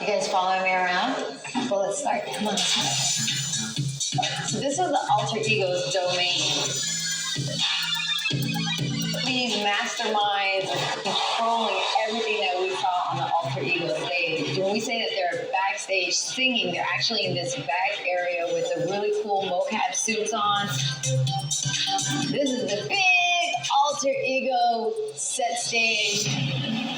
You guys following me around? Well, let's start. Come on. So this is the alter ego's domain. These masterminds are controlling everything that we saw on the alter ego stage. When we say that they're backstage singing, they're actually in this back area with the really cool mocap suits on. This is the big alter ego set stage,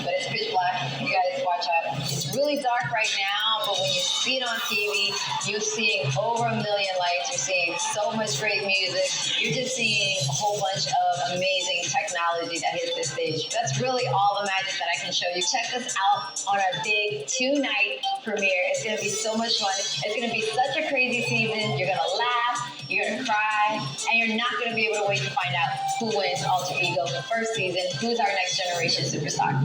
but it's pitch black. You guys watch out. It's really dark right now, but when you see it on TV, you're seeing over 1 million lights. You're seeing so much great music. You're just seeing a whole bunch of amazing technology that hits this stage. That's really all the magic that I can show you. Check this out on our big 2-night premiere. It's going to be so much fun. It's going to be such a crazy season. You're going to laugh, you're going to cry, and you're not going to be able to wait to find out who wins Alter Ego the first season. Who's our next generation superstar?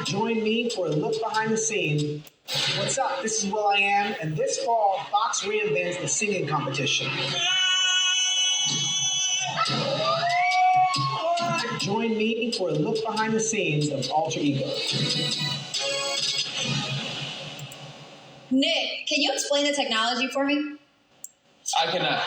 Join me for a look behind the scenes. What's up? This is Will.i.am, and this fall, Fox reinvents the singing competition. Join me for a look behind the scenes of Alter Ego. Nick, can you explain the technology for me? I cannot.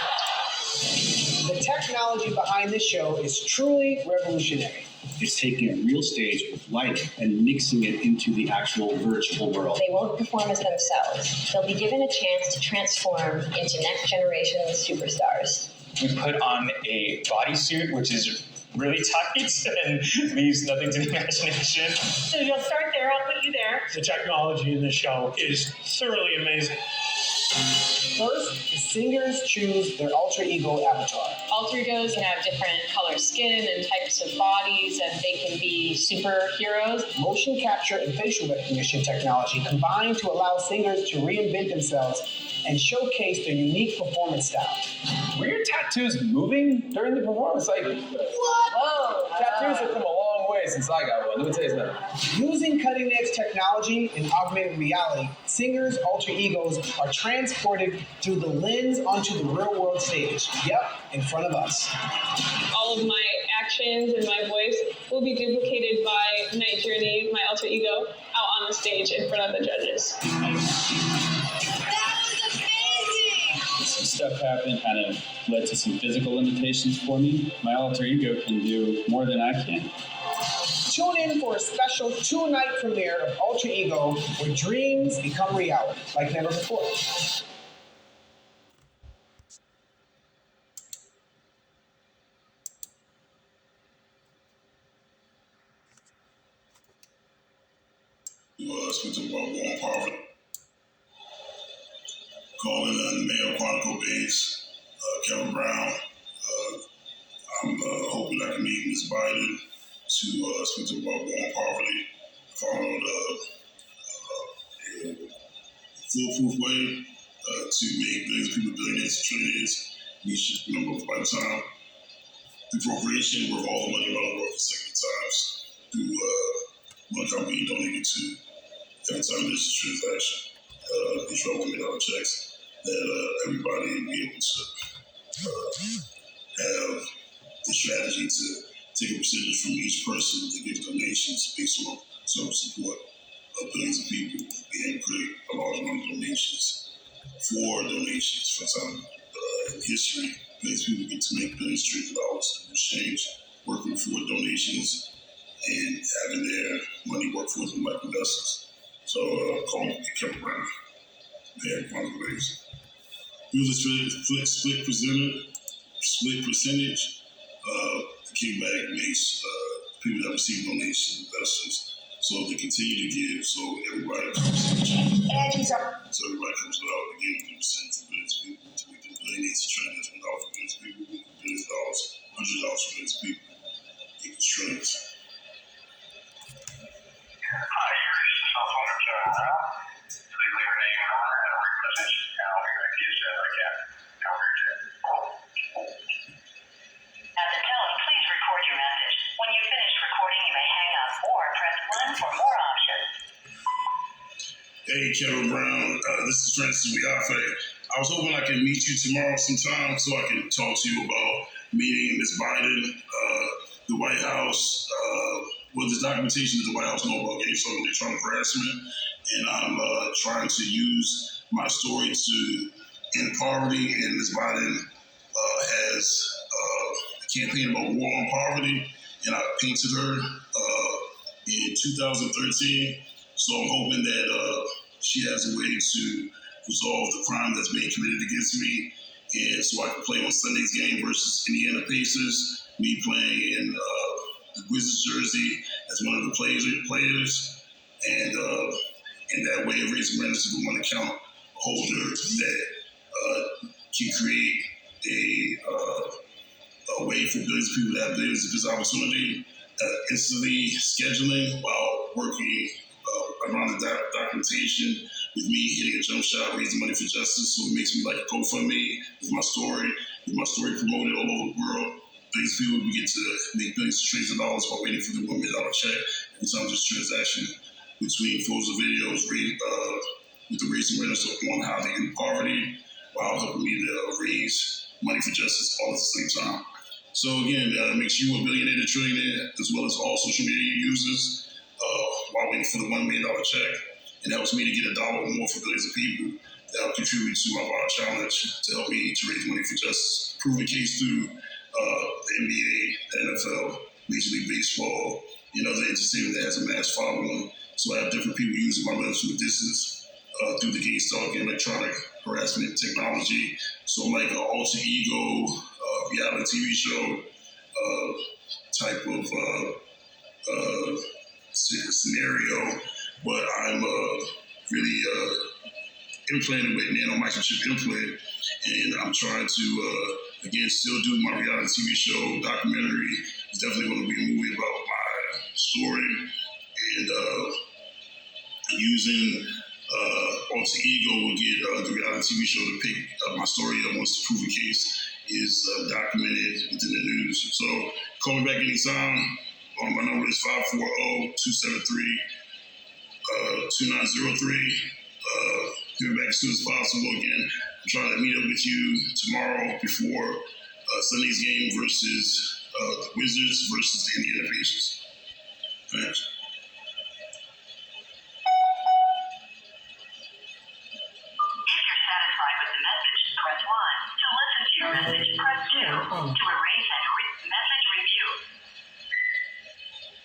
The technology behind this show is truly revolutionary. It's taking a real stage with light and mixing it into the actual virtual world. They won't perform as themselves. They'll be given a chance to transform into next generation superstars. We put on a bodysuit, which is really tight and leaves nothing to the imagination. So you'll start there, I'll put you there. The technology in the show is thoroughly amazing. First, the singers choose their alter ego avatar. Alter egos can have different color skin and types of bodies, and they can be superheroes. Motion capture and facial recognition technology combine to allow singers to reinvent themselves and showcase their unique performance style. Were your tattoos moving during the performance? Like, what? Whoa! Tattoos have come a long way since I got one. Let me tell you something. Using cutting-edge technology and augmented reality, singers' alter egos are transported through the lens onto the real-world stage. Yep, in front of us. All of my actions and my voice will be duplicated by Night Journey, my alter ego, out on the stage in front of the judges. Some stuff happened, kind of led to some physical limitations for me. My alter ego can do more than I can. Tune in for a special 2-night premiere of Alter Ego, where dreams become reality like never before. Speaking about war and poverty. Calling the mayor of Quantico base, Kevin Brown. I'm hoping I can meet Ms. Biden to speak about war and poverty. Found a foolproof way to make billions of people billionaires and trillionaires. We should remember by the time the appropriation worth all the money around the world consecutive times through one company donated to every time there's a transaction. These $1 million checks that everybody will be able to have the strategy to take a percentage from each person that gives donations based on some support of billions of people and create a large amount of donations for donations for time in history. Billions of people get to make billions of dollars to exchange, working for donations and having their money work for them like investors. So call me Kevin Brown. Yeah, Quantico base. He was a split percentage. The kickback makes people that receive donations investors, so they continue to give. So everybody comes out. So everybody comes out and gives a percentage for billions of people to make them billionaires and trillions of dollars for billions of people, billions of dollars, $100 for billions of people. Equals trillions. Hi, you've reached the cell phone of Kevin Brown. Please leave your name, number, and a brief message, and I'll be back to you as soon as I can. Have a great day. At the tone, please record your message. When you've finished recording, you may hang up or press 1 for more options. Hey, Kevin Brown. This is Francis Wiafe. I was hoping I can meet you tomorrow sometime so I can talk to you about meeting Ms. Biden. the White House, there's documentation that the White House know about gay assault and electronic harassment, and I'm trying to use my story to end poverty. And Ms. Biden has a campaign about war on poverty, and I painted her in 2013. So I'm hoping that she has a way to resolve the crime that's being committed against me, and so I can play on Sunday's game versus Indiana Pacers. Me playing in the Wizards jersey as one of the players, and that way of raising awareness to the one account holder that can create a way for billions of people to have billions of this opportunity, instantly scheduling while working around the documentation with me hitting a jump shot, raising money for justice. So it makes me like a GoFundMe with my story promoted all over the world. Billions of people, we get to make billions of trillions of dollars while waiting for the $1 million check. Every time this transaction between photos and videos with the raising awareness on how to end poverty while helping me to raise money for justice all at the same time. So again, it makes you a billionaire to trillionaire, as well as all social media users, while waiting for the $1 million check. It helps me to get $1 or more for billions of people that help contribute to my viral challenge to help me to raise money for justice. Proven case through the NBA, the NFL, Major League Baseball, and other entertainment that has a mass following. So I have different people using my letters from a distance through the gay stalking, electronic harassment technology. So I'm like an alter ego, reality TV show type of scenario, but I'm really implanted with nanomicrochip implant, and I'm trying to again still do my reality TV show documentary. It's definitely going to be a movie about my story, and using alter ego will get the reality TV show to pick my story up once the proven case is documented within the news. So call me back anytime. My number is 540-273-2903. Get me back as soon as possible. Again, I'm trying to meet up with you tomorrow before Sunday's game versus the Wizards versus the Indiana Pacers. Thanks. If you're satisfied with the message, press 1. To listen to your message, press 2. To erase and message review.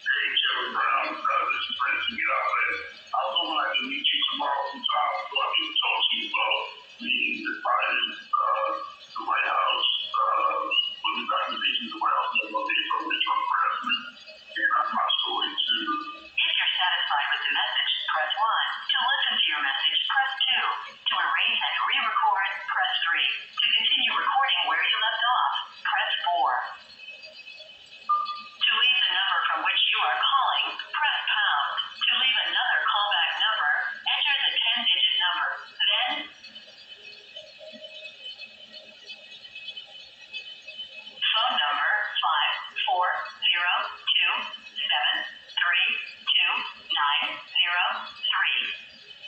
Hey, Kevin Brown, this is Francis Wiafe. I was hoping I could meet you tomorrow sometime so I can talk to you about meeting the Biden, the White House, what the documentation the White House knows about the electronic harassment, and my story too. If you're satisfied with the message, press 1. To listen to your message, press 2. To erase and re-record, press 3. To continue recording where you left off, press 4. To leave the number from which you are calling, press pound. To leave another callback number, enter the 10-digit number. Then, phone number 54027329003.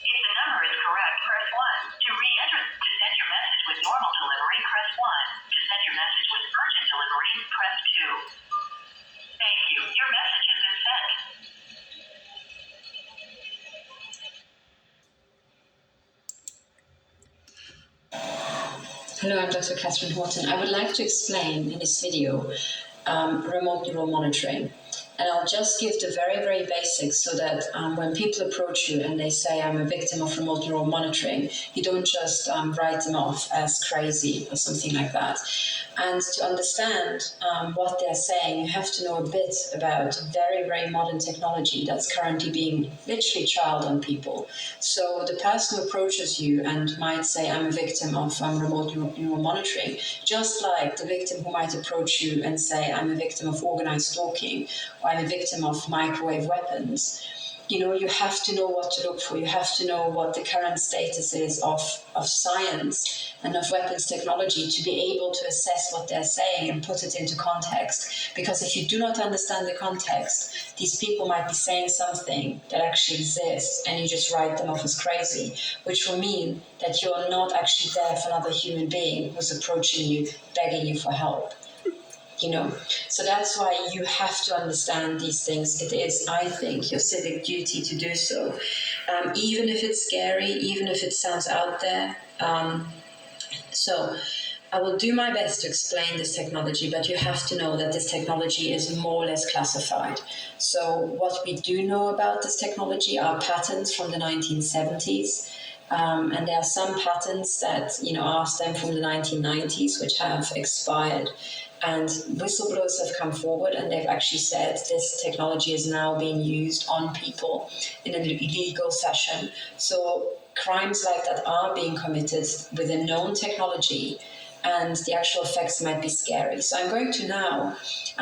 If the number is correct, press 1. To re-enter to send your message with normal delivery, press 1. To send your message with urgent delivery, press 2. Thank you. Your message has been sent. Hello, I'm Dr. Catherine Horton. I would like to explain in this video remote neural monitoring. And I'll just give the very, very basics so that when people approach you and they say, I'm a victim of remote neural monitoring, you don't just write them off as crazy or something like that. And to understand what they're saying, you have to know a bit about very, very modern technology that's currently being literally trialed on people. So the person who approaches you and might say, I'm a victim of remote neural monitoring, just like the victim who might approach you and say, I'm a victim of organized stalking, or I'm a victim of microwave weapons. You know, you have to know what to look for. You have to know what the current status is of science and of weapons technology to be able to assess what they're saying and put it into context. Because if you do not understand the context, these people might be saying something that actually exists and you just write them off as crazy, which will mean that you're not actually there for another human being who's approaching you, begging you for help. you know. So that's why you have to understand these things. It is, I think, your civic duty to do so, even if it's scary, even if it sounds out there. So I will do my best to explain this technology, but you have to know that this technology is more or less classified. So what we do know about this technology are patents from the 1970s. And there are some patents that, are stem from the 1990s, which have expired. And whistleblowers have come forward and they've actually said this technology is now being used on people in an illegal fashion. So crimes like that are being committed with a known technology, and the actual effects might be scary. So I'm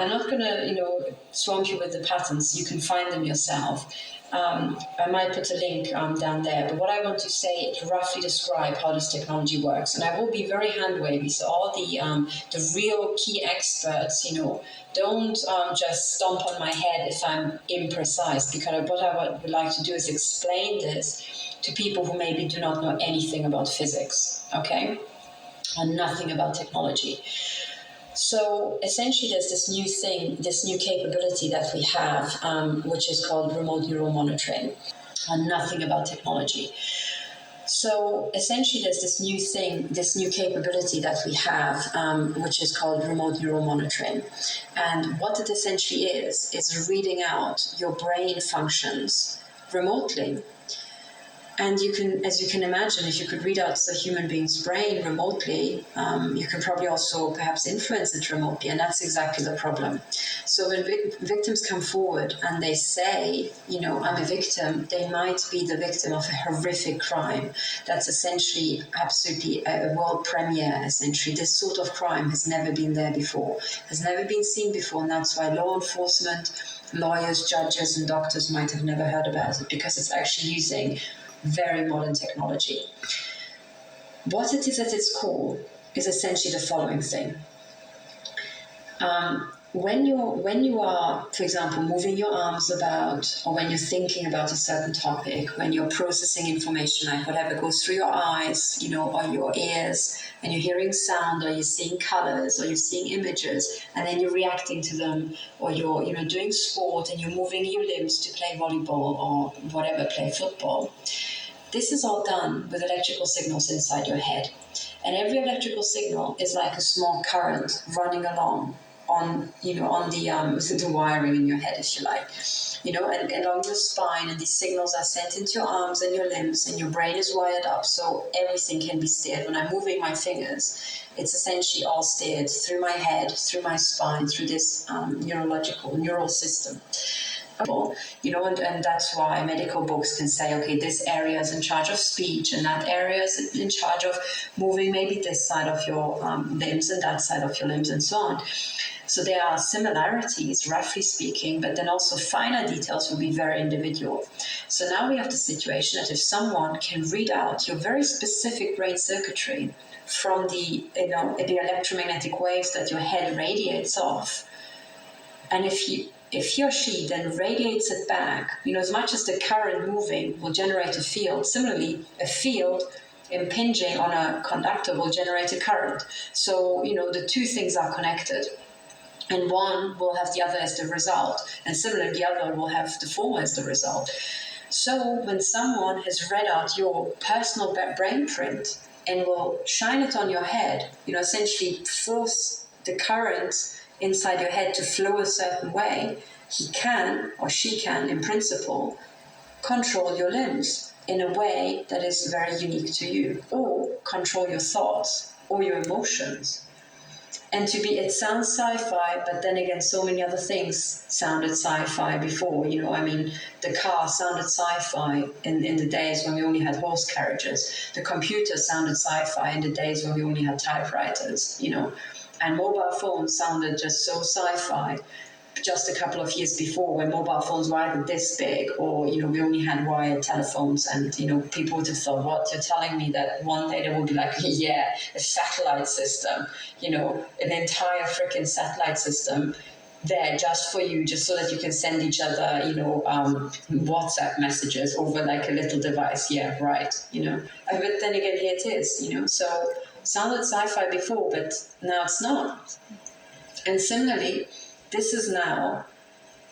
not going to, swamp you with the patents. You can find them yourself. I might put a link down there, but what I want to say is roughly describe how this technology works, and I will be very hand-wavy. So all the real key experts, don't just stomp on my head if I'm imprecise, because what I would like to do is explain this to people who maybe do not know anything about physics, okay, and nothing about technology. So essentially there's this new thing, this new capability that we have, which is called remote neural monitoring, and nothing about technology. So essentially there's this new thing, this new capability that we have, which is called remote neural monitoring. And what it essentially is reading out your brain functions remotely. And you can, as you can imagine, if you could read out a human being's brain remotely, you can probably also perhaps influence it remotely, and that's exactly the problem. So when victims come forward and they say, I'm a victim, they might be the victim of a horrific crime. That's essentially absolutely a world premiere, essentially. This sort of crime has never been there before, has never been seen before, and that's why law enforcement, lawyers, judges, and doctors might have never heard about it, because it's actually using very modern technology. What it is at its core is essentially the following thing. When you are, for example, moving your arms about, or when you're thinking about a certain topic, when you're processing information, like whatever goes through your eyes, or your ears, and you're hearing sound, or you're seeing colors, or you're seeing images, and then you're reacting to them, or you're doing sport and you're moving your limbs to play volleyball or whatever, play football. This is all done with electrical signals inside your head. And every electrical signal is like a small current running along on the wiring in your head, if you like, and along your spine, and these signals are sent into your arms and your limbs, and your brain is wired up so everything can be steered. When I'm moving my fingers, it's essentially all steered through my head, through my spine, through this neural system. And that's why medical books can say, okay, this area is in charge of speech, and that area is in charge of moving maybe this side of your limbs and that side of your limbs, and so on. So there are similarities, roughly speaking, but then also finer details will be very individual. So now we have the situation that if someone can read out your very specific brain circuitry from the electromagnetic waves that your head radiates off, and if he or she then radiates it back, as much as the current moving will generate a field, similarly, a field impinging on a conductor will generate a current. So, the two things are connected. And one will have the other as the result. And similarly, the other will have the former as the result. So when someone has read out your personal brain print and will shine it on your head, essentially force the current inside your head to flow a certain way, he can, or she can, in principle, control your limbs in a way that is very unique to you, or control your thoughts or your emotions. And it sounds sci-fi, but then again, so many other things sounded sci-fi before. The car sounded sci-fi in the days when we only had horse carriages. The computer sounded sci-fi in the days when we only had typewriters, And mobile phones sounded just so sci-fi just a couple of years before, when mobile phones were either this big or, we only had wired telephones, and, people would have thought, what, you're telling me that one day there will be like, yeah, a satellite system, an entire freaking satellite system there just for you, just so that you can send each other, WhatsApp messages over like a little device. Yeah, right, But then again, here it is, so sounded sci-fi before, but now it's not. And similarly, this is now,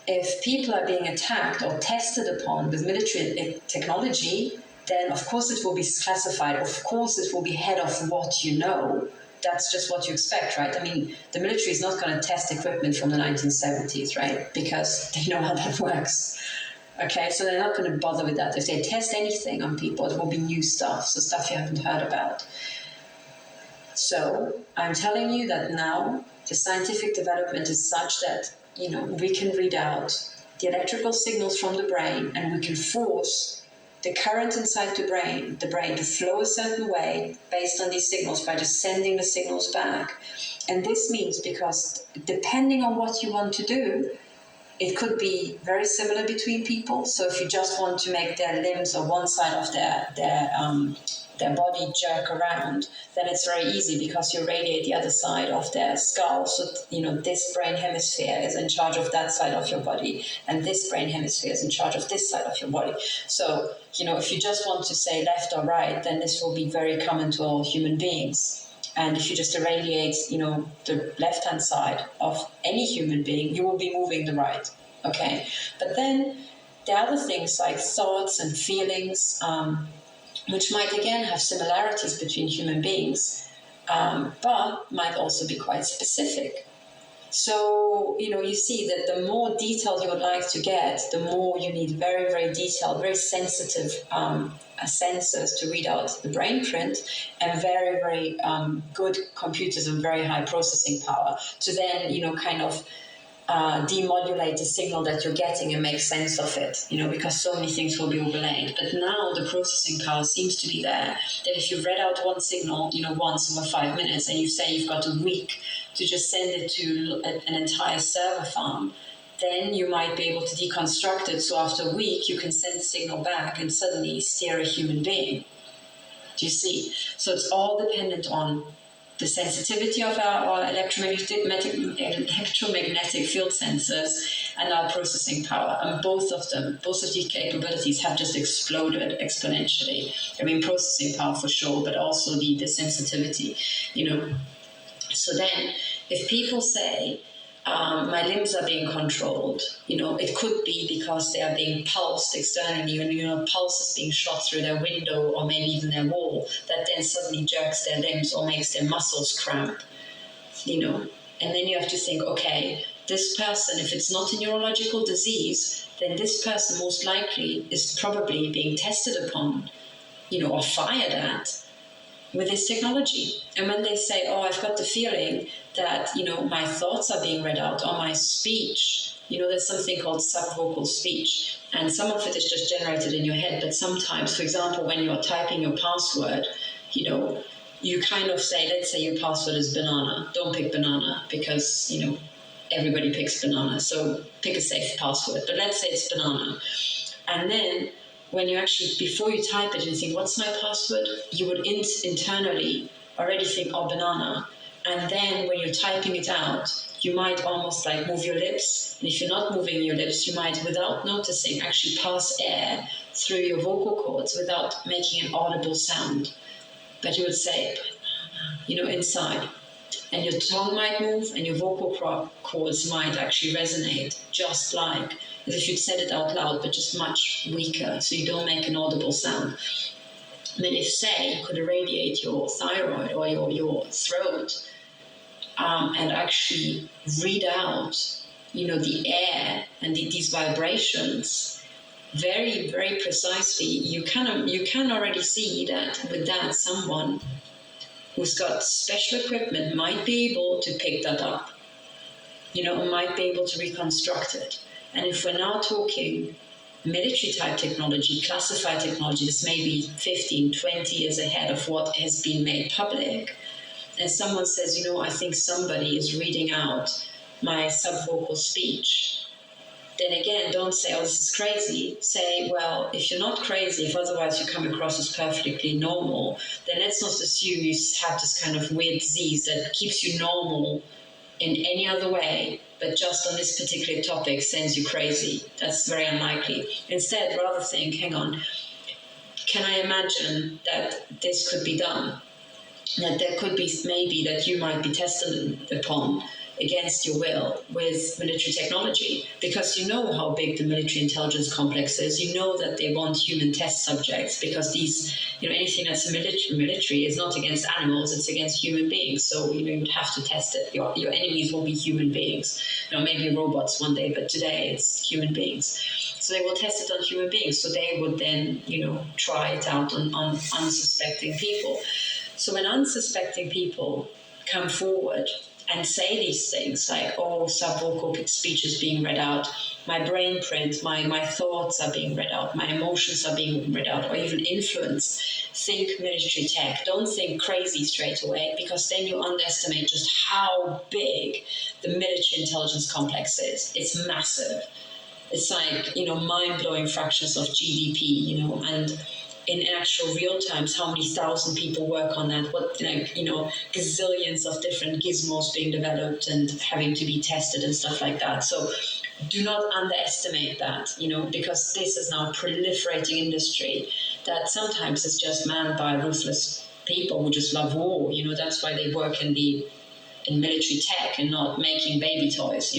if people are being attacked or tested upon with military technology, then of course it will be classified. Of course it will be ahead of what you know. That's just what you expect, right? I mean, the military is not going to test equipment from the 1970s, right? Because they know how that works. Okay, so they're not going to bother with that. If they test anything on people, it will be new stuff, so stuff you haven't heard about. So I'm telling you that now the scientific development is such that, you know, we can read out the electrical signals from the brain, and we can force the current inside the brain to flow a certain way based on these signals by just sending the signals back. And this means, because depending on what you want to do, it could be very similar between people. So if you just want to make their limbs or one side of their body jerk around, then it's very easy because you radiate the other side of their skull. So, you know, this brain hemisphere is in charge of that side of your body, and this brain hemisphere is in charge of this side of your body. So, you know, if you just want to say left or right, then this will be very common to all human beings. And if you just irradiate, you know, the left-hand side of any human being, you will be moving the right, okay? But then there are other things like thoughts and feelings, which might again have similarities between human beings, but might also be quite specific. So, you know, you see that the more detailed you would like to get, the more you need very, very detailed, very sensitive sensors to read out the brain print, and very, very good computers and very high processing power to then, you know, kind of demodulate the signal that you're getting and make sense of it, you know, because so many things will be overlaid. But now the processing power seems to be there, that if you've read out one signal, you know, once over 5 minutes, and you say you've got a week to just send it to an entire server farm, then you might be able to deconstruct it. So after a week, you can send the signal back and suddenly steer a human being. Do you see? So it's all dependent on the sensitivity of our electromagnetic field sensors and our processing power. And both of these capabilities have just exploded exponentially. I mean, processing power for sure, but also the sensitivity, you know. So then, if people say, my limbs are being controlled, you know, it could be because they are being pulsed externally, and, you know, pulse is being shot through their window or maybe even their wall, that then suddenly jerks their limbs or makes their muscles cramp, you know. And then you have to think, okay, this person, if it's not a neurological disease, then this person most likely is probably being tested upon, you know, or fired at with this technology. And when they say, oh, I've got the feeling that, you know, my thoughts are being read out, or my speech, you know, there's something called subvocal speech, and some of it is just generated in your head. But sometimes, for example, when you're typing your password, you know, you kind of say, let's say your password is banana. Don't pick banana because, you know, everybody picks banana. So pick a safe password. But let's say it's banana. And then when you actually, before you type it, you think, what's my password? You would internally already think, oh, banana. And then when you're typing it out, you might almost like move your lips. And if you're not moving your lips, you might, without noticing, actually pass air through your vocal cords without making an audible sound. But you would say, you know, inside. And your tongue might move, and your vocal cords might actually resonate, just like as if you'd said it out loud, but just much weaker, so you don't make an audible sound. I mean, if, say, you could irradiate your thyroid or your throat, and actually read out, you know, the air and these vibrations very, very precisely, you can already see that with that someone who's got special equipment might be able to pick that up, you know, and might be able to reconstruct it. And if we're now talking military type technology, classified technology, this may be 15, 20 years ahead of what has been made public, and someone says, you know, I think somebody is reading out my subvocal speech, then again, don't say, oh, this is crazy. Say, well, if you're not crazy, if otherwise you come across as perfectly normal, then let's not assume you have this kind of weird disease that keeps you normal in any other way, but just on this particular topic sends you crazy. That's very unlikely. Instead, rather think, hang on, can I imagine that this could be done? That there could be maybe that you might be tested upon, against your will with military technology, because you know how big the military intelligence complex is. You know that they want human test subjects, because these, anything that's military is not against animals, it's against human beings. So, you would have to test it. Your enemies will be human beings. Maybe robots one day, but today it's human beings. So they will test it on human beings. So they would then, try it out on unsuspecting people. So when unsuspecting people come forward and say these things like, oh, sub-vocal speech is being read out, my brain print, my thoughts are being read out, my emotions are being read out, or even influence, think military tech. Don't think crazy straight away, because then you underestimate just how big the military intelligence complex is. It's massive. It's like, mind-blowing fractions of GDP, and in actual real times, how many thousand people work on that? What, gazillions of different gizmos being developed and having to be tested and stuff like that. So do not underestimate that, because this is now a proliferating industry that sometimes is just manned by ruthless people who just love war. That's why they work in military tech and not making baby toys,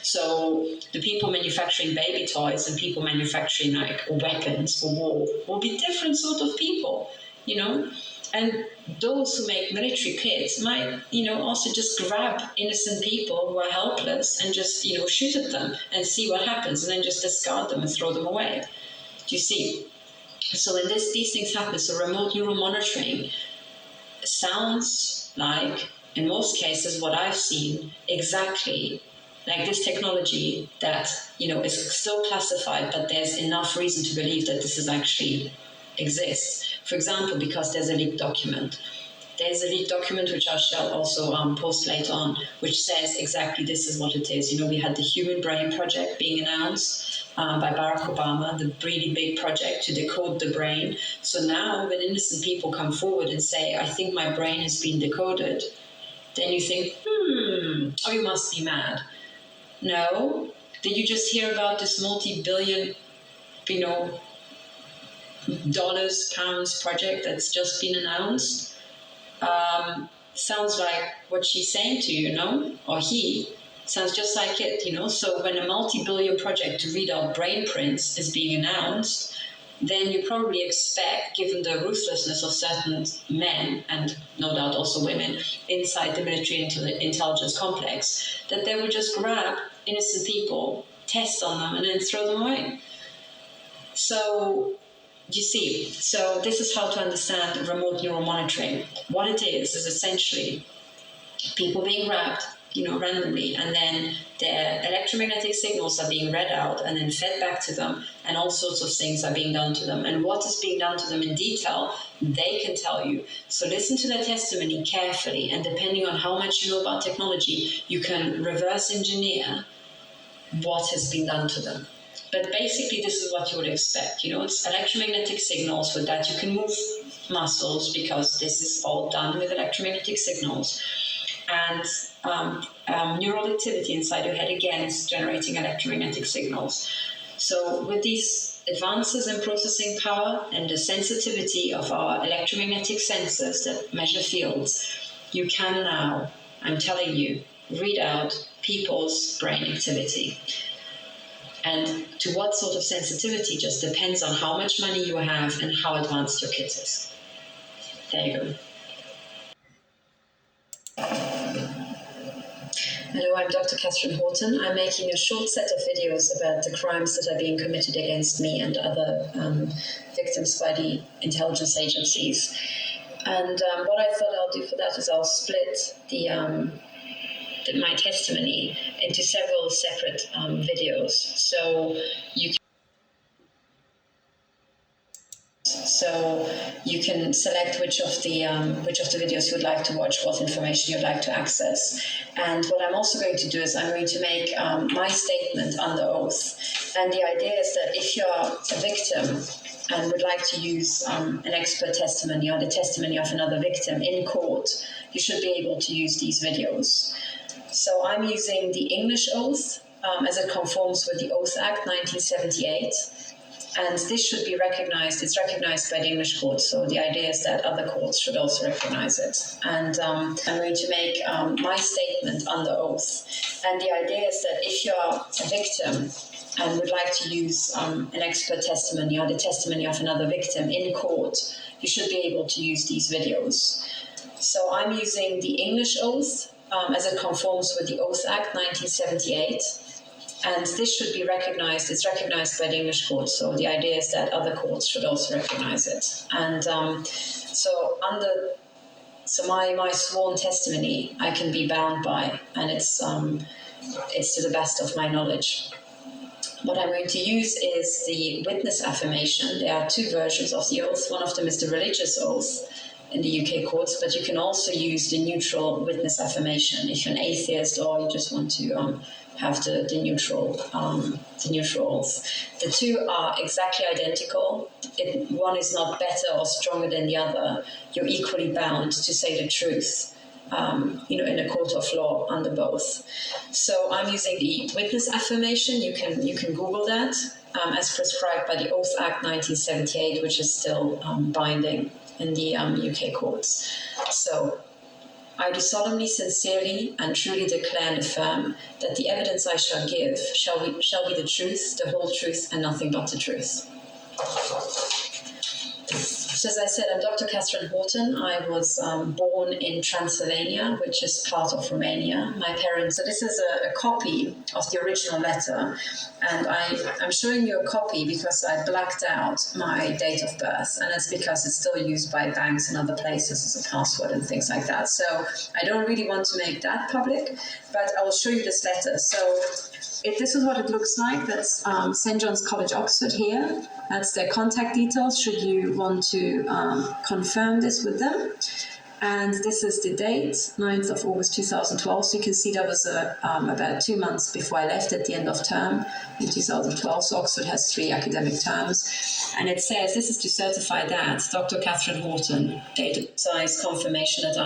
So the people manufacturing baby toys and people manufacturing weapons for war will be different sort of people, And those who make military kits might, also just grab innocent people who are helpless and just, shoot at them and see what happens, and then just discard them and throw them away. Do you see? So when these things happen, so remote neural monitoring sounds like, in most cases, what I've seen, exactly like this technology that, is still classified, but there's enough reason to believe that this is actually exists. For example, because there's a leaked document. There's a leaked document, which I shall also post later on, which says exactly this is what it is. We had the Human Brain Project being announced by Barack Obama, the really big project to decode the brain. So now when innocent people come forward and say, I think my brain has been decoded, then you think, oh, you must be mad. No. Did you just hear about this multi-billion, dollars, pounds project that's just been announced? Sounds like what she's saying to you, or he, sounds just like it, So when a multi-billion project to read out brain prints is being announced, then you probably expect, given the ruthlessness of certain men, and no doubt also women, inside the military intelligence complex, that they will just grab innocent people, test on them, and then throw them away. So, you see, so this is how to understand remote neural monitoring. What it is essentially people being grabbed, randomly, and then their electromagnetic signals are being read out and then fed back to them, and all sorts of things are being done to them. And what is being done to them in detail, they can tell you. So listen to their testimony carefully, and depending on how much you know about technology, you can reverse engineer what has been done to them. But basically, this is what you would expect. It's electromagnetic signals. With that, you can move muscles, because this is all done with electromagnetic signals. And neural activity inside your head, again, is generating electromagnetic signals. So with these advances in processing power and the sensitivity of our electromagnetic sensors that measure fields, you can now, I'm telling you, read out people's brain activity. And to what sort of sensitivity just depends on how much money you have and how advanced your kit is. There you go. Hello, I'm Dr. Catherine Horton. I'm making a short set of videos about the crimes that are being committed against me and other victims by the intelligence agencies. And what I thought I'll do for that is I'll split my testimony into several separate videos. So you can select which of the videos you would like to watch, what information you'd like to access. And what I'm also going to do is I'm going to make my statement under oath. And the idea is that if you're a victim and would like to use an expert testimony or the testimony of another victim in court, you should be able to use these videos. So I'm using the English oath as it conforms with the Oath Act 1978. And this should be recognized. It's recognized by the English courts, so the idea is that other courts should also recognize it. And I'm going to make my statement under oath. And the idea is that if you're a victim and would like to use an expert testimony or the testimony of another victim in court, you should be able to use these videos. So I'm using the English oath as it conforms with the Oath Act 1978. And this should be recognized. It's recognized by the English courts, so the idea is that other courts should also recognize it. And so my sworn testimony I can be bound by, and it's to the best of my knowledge. What I'm going to use is the witness affirmation. There are two versions of the oath. One of them is the religious oath in the UK courts, but you can also use the neutral witness affirmation if you're an atheist or you just want to have the neutral oath. The two are exactly identical. One is not better or stronger than the other. You're equally bound to say the truth, in a court of law under both. So I'm using the witness affirmation. You can Google that as prescribed by the Oath Act 1978, which is still binding in the UK courts. So I do solemnly, sincerely, and truly declare and affirm that the evidence I shall give shall be the truth, the whole truth, and nothing but the truth. So as I said, I'm Dr. Catherine Horton. I was born in Transylvania, which is part of Romania. My parents, so this is a copy of the original letter, and I'm showing you a copy because I blacked out my date of birth, and it's because it's still used by banks and other places as a password and things like that. So I don't really want to make that public, but I will show you this letter. So this is what it looks like. That's St. John's College, Oxford here. That's their contact details should you want to confirm this with them. And this is the date, 9th of August 2012. So you can see that was about 2 months before I left at the end of term in 2012. So Oxford has 3 academic terms. And it says, this is to certify that Dr. Catherine Horton, data size confirmation that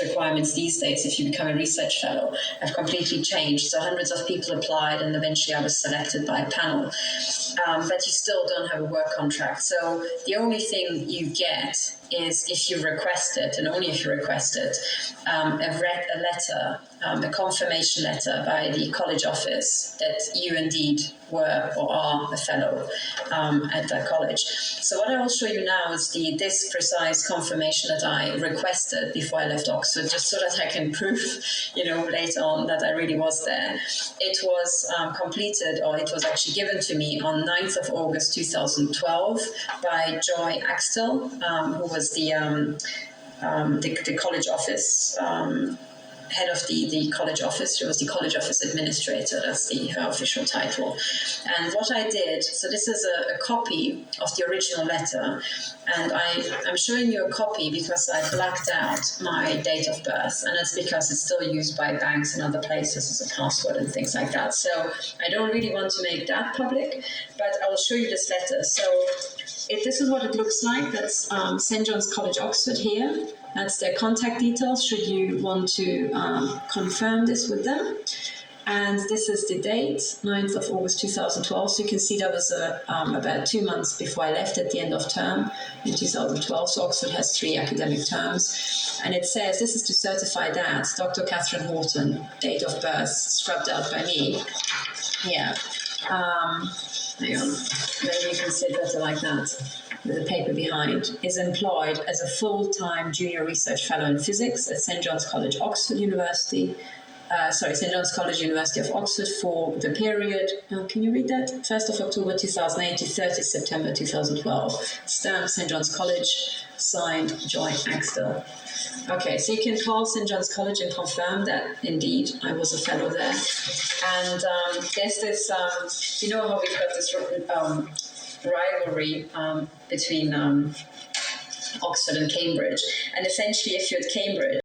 requirements these days, if you become a research fellow, have completely changed. So hundreds of people applied and eventually I was selected by a panel. But you still don't have a work contract. So the only thing you get is if you request it, and only if you request it, a letter, a confirmation letter by the college office that you indeed were or are a fellow at that college. So what I will show you now is this precise confirmation that I requested before I left Oxford, just so that I can prove, later on that I really was there. It was completed, or it was actually given to me on 9th of August 2012 by Joy Axtell, who was the college office head of the college office. She was the college office administrator. That's her official title. And what I did, so this is a copy of the original letter, and I'm showing you a copy because I blacked out my date of birth, and that's because it's still used by banks and other places as a password and things like that. So I don't really want to make that public, but I will show you this letter. So this is what it looks like. That's St. John's College, Oxford here. That's their contact details should you want to confirm this with them. And this is the date, 9th of August 2012. So you can see that was about 2 months before I left at the end of term in 2012. So Oxford has 3 academic terms. And it says, this is to certify that Dr. Catherine Horton, date of birth, scrubbed out by me. Yeah. Hang on. Maybe you can sit better like that. With the paper behind, is employed as a full-time junior research fellow in physics at St. John's College, Oxford University. St. John's College, University of Oxford for the period, can you read that? 1st of October 2008 to 30th September 2012. Stamped St. John's College, signed Joy Axtell. Okay, so you can call St. John's College and confirm that indeed I was a fellow there. And there's this, you know how we've got this rivalry between Oxford and Cambridge. And essentially, if you're at Cambridge,